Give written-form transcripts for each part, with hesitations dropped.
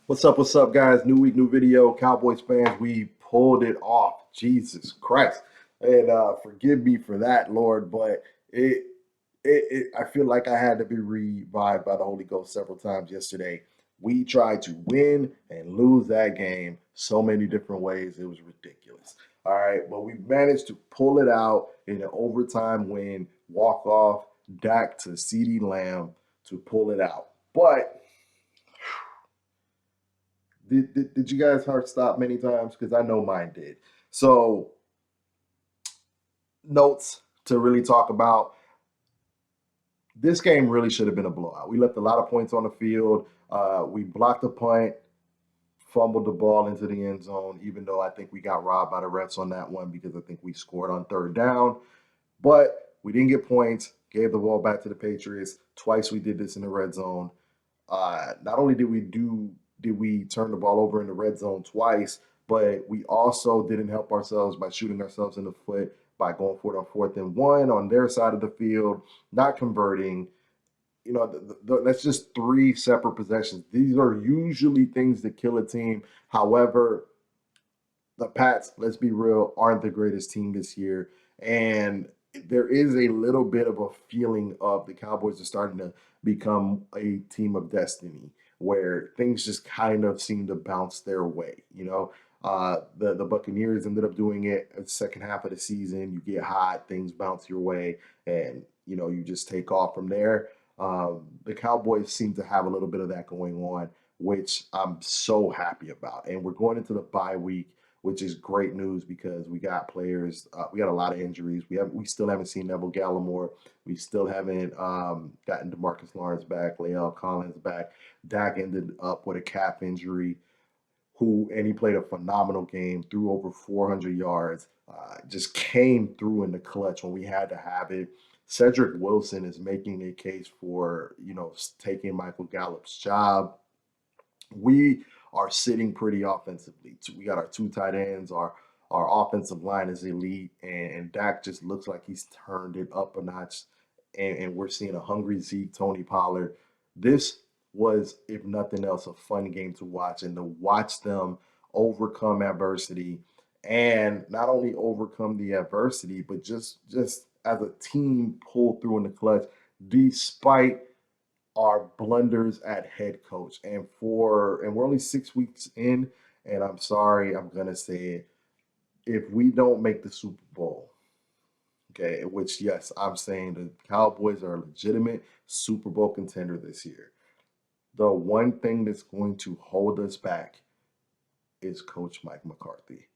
What's up, guys? New week, new video. Cowboys fans, we pulled it off. Jesus Christ. And forgive me for that, Lord, but I feel like I had to be revived by the Holy Ghost several times yesterday. We tried to win and lose that game so many different ways. It was ridiculous. All right, but we managed to pull it out in an overtime win, walk off Dak to CeeDee Lamb to pull it out. But did you guys heart stop many times? Because I know mine did. So, notes to really talk about this game really should have been a blowout. We left a lot of points on the field. We blocked a punt, fumbled the ball into the end zone, even though I think we got robbed by the refs on that one because I think we scored on third down. But we didn't get points, gave the ball back to the Patriots. Twice we did this in the red zone. Not only did we turn the ball over in the red zone twice, but we also didn't help ourselves by shooting ourselves in the foot by going for it on 4th and 1 on their side of the field, not converting. That's just three separate possessions. These are usually things that kill a team. However, the Pats, let's be real, aren't the greatest team this year. And there is a little bit of a feeling of the Cowboys are starting to become a team of destiny where things just kind of seem to bounce their way. The Buccaneers ended up doing it at the second half of the season. You get hot, things bounce your way, and you just take off from there. The Cowboys seem to have a little bit of that going on, which I'm so happy about. And we're going into the bye week, which is great news because we got players. We got a lot of injuries. We still haven't seen Neville Gallimore. We still haven't gotten DeMarcus Lawrence back, Lael Collins back. Dak ended up with a calf injury. And he played a phenomenal game, threw over 400 yards, just came through in the clutch when we had to have it. Cedric Wilson is making a case for taking Michael Gallup's job. We are sitting pretty offensively. We got our two tight ends. Our offensive line is elite, and Dak just looks like he's turned it up a notch. And we're seeing a hungry Zeke, Tony Pollard. This was, if nothing else, a fun game to watch, and to watch them overcome adversity, and not only overcome the adversity, but just as a team pull through in the clutch, despite our blunders at head coach. And we're only 6 weeks in, and I'm sorry, I'm gonna say it. If we don't make the Super Bowl, okay, which yes, I'm saying the Cowboys are a legitimate Super Bowl contender this year. The one thing that's going to hold us back is Coach Mike McCarthy.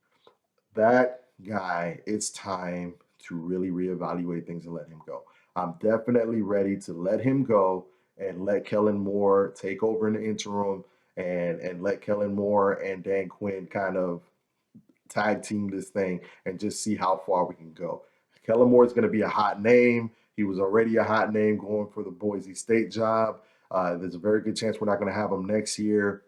That guy, it's time to really reevaluate things and let him go. I'm definitely ready to let him go and let Kellen Moore take over in the interim, and let Kellen Moore and Dan Quinn kind of tag team this thing and just see how far we can go. Kellen Moore is going to be a hot name. He was already a hot name going for the Boise State job. There's a very good chance we're not going to have him next year.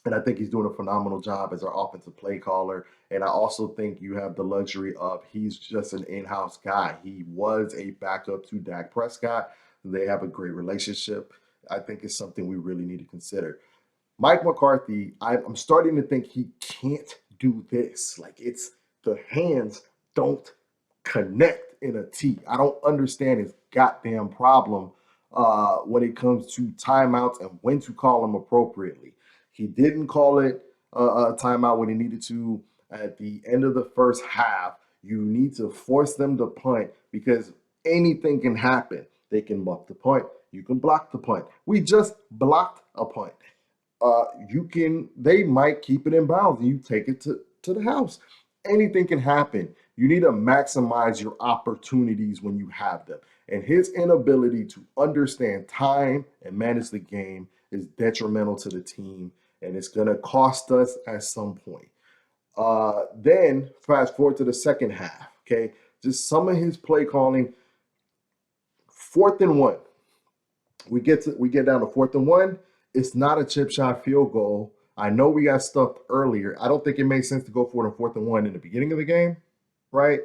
And I think he's doing a phenomenal job as our offensive play caller. And I also think you have the luxury of he's just an in-house guy. He was a backup to Dak Prescott. They have a great relationship. I think it's something we really need to consider. Mike McCarthy, I'm starting to think he can't do this. Like, it's the hands don't connect in a T. I don't understand his goddamn problem when it comes to timeouts and when to call them appropriately. He didn't call it a timeout when he needed to at the end of the first half. You need to force them to punt because anything can happen. They can muff the punt. You can block the punt. We just blocked a punt. They might keep it in bounds and you take it to the house. Anything can happen. You need to maximize your opportunities when you have them. And his inability to understand time and manage the game is detrimental to the team, and it's going to cost us at some point. Then fast forward to the second half. Okay, just some of his play calling. 4th and 1. We get down to 4th and 1. It's not a chip shot field goal. I know we got stuffed earlier. I don't think it makes sense to go for it on 4th and 1 in the beginning of the game, right?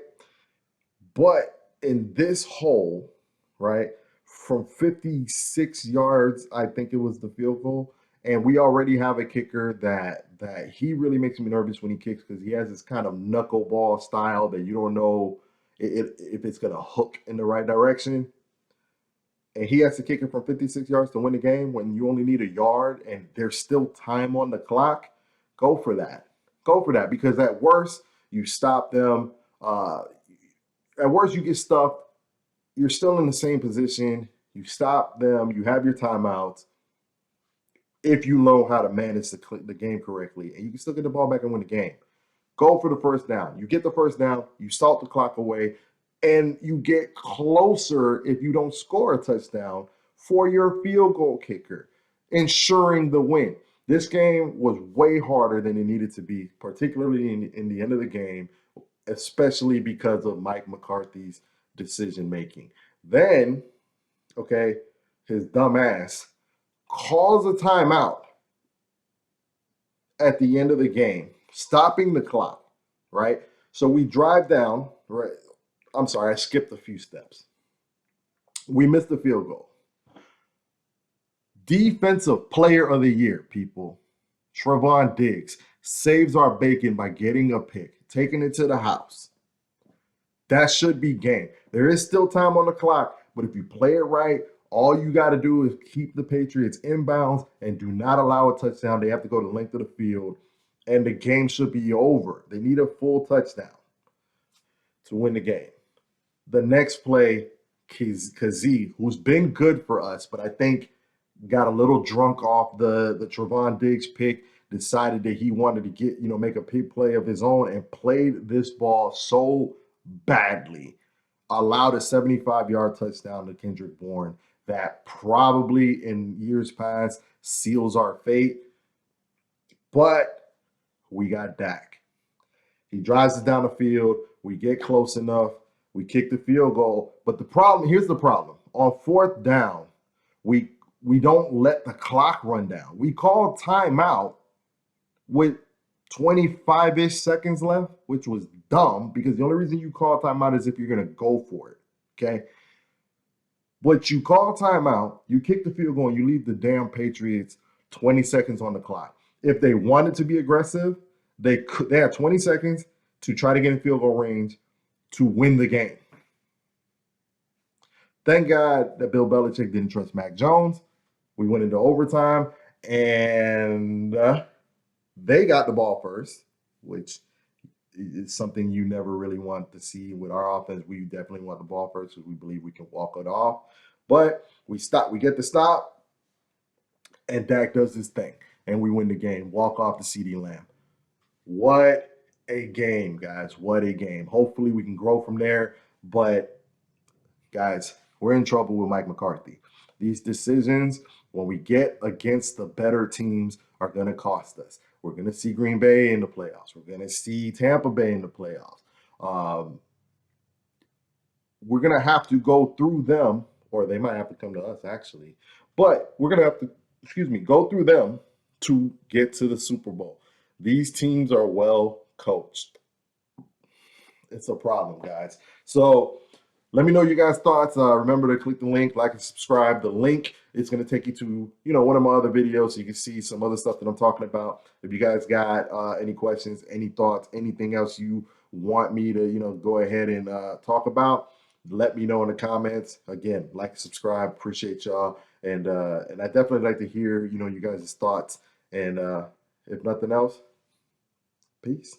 But in this hole, right, from 56 yards, I think it was the field goal, And we already have a kicker that he really makes me nervous when he kicks because he has this kind of knuckleball style that you don't know if it's gonna hook in the right direction. And he has to kick it from 56 yards to win the game when you only need a yard and there's still time on the clock. Go for that. Go for that because at worst you stop them. At worst you get stuffed. You're still in the same position. You stop them. You have your timeouts if you know how to manage the game correctly, and you can still get the ball back and win the game. Go for the first down. You get the first down, you salt the clock away, and you get closer if you don't score a touchdown for your field goal kicker, ensuring the win. This game was way harder than it needed to be, particularly in the end of the game, especially because of Mike McCarthy's decision making. Then, okay, his dumb ass calls a timeout at the end of the game, stopping the clock, right? So we drive down, right? I'm sorry, I skipped a few steps. We missed the field goal. Defensive player of the year, people. Trevon Diggs saves our bacon by getting a pick, taking it to the house. That should be game. There is still time on the clock, but if you play it right, all you got to do is keep the Patriots inbounds and do not allow a touchdown. They have to go the length of the field, and the game should be over. They need a full touchdown to win the game. The next play, Kazee, who's been good for us, but I think got a little drunk off the Trevon Diggs pick, decided that he wanted to get, make a big play of his own and played this ball so badly. Allowed a 75-yard touchdown to Kendrick Bourne that probably in years past seals our fate. But we got Dak. He drives us down the field. We get close enough. We kick the field goal. But here's the problem. On fourth down, we don't let the clock run down. We call timeout with 25-ish seconds left, which was dumb because the only reason you call timeout is if you're going to go for it, okay? But you call timeout, you kick the field goal, and you leave the damn Patriots 20 seconds on the clock. If they wanted to be aggressive, they had 20 seconds to try to get in field goal range to win the game. Thank God that Bill Belichick didn't trust Mac Jones. We went into overtime, and they got the ball first, which is something you never really want to see with our offense. We definitely want the ball first because we believe we can walk it off. But we get the stop, and Dak does his thing, and we win the game. Walk off to CeeDee Lamb. What a game, guys. What a game. Hopefully we can grow from there. But, guys, we're in trouble with Mike McCarthy. These decisions, when we get against the better teams, are going to cost us. We're going to see Green Bay in the playoffs. We're going to see Tampa Bay in the playoffs. We're going to have to go through them, or they might have to come to us, actually. But we're going to have to, go through them to get to the Super Bowl. These teams are well coached. It's a problem, guys. So let me know your guys' thoughts. Remember to click the link, like and subscribe. The link is going to take you to, one of my other videos so you can see some other stuff that I'm talking about. If you guys got any questions, any thoughts, anything else you want me to, go ahead and talk about, let me know in the comments. Again, like, subscribe. Appreciate y'all. And I definitely like to hear, you guys' thoughts. And if nothing else, peace.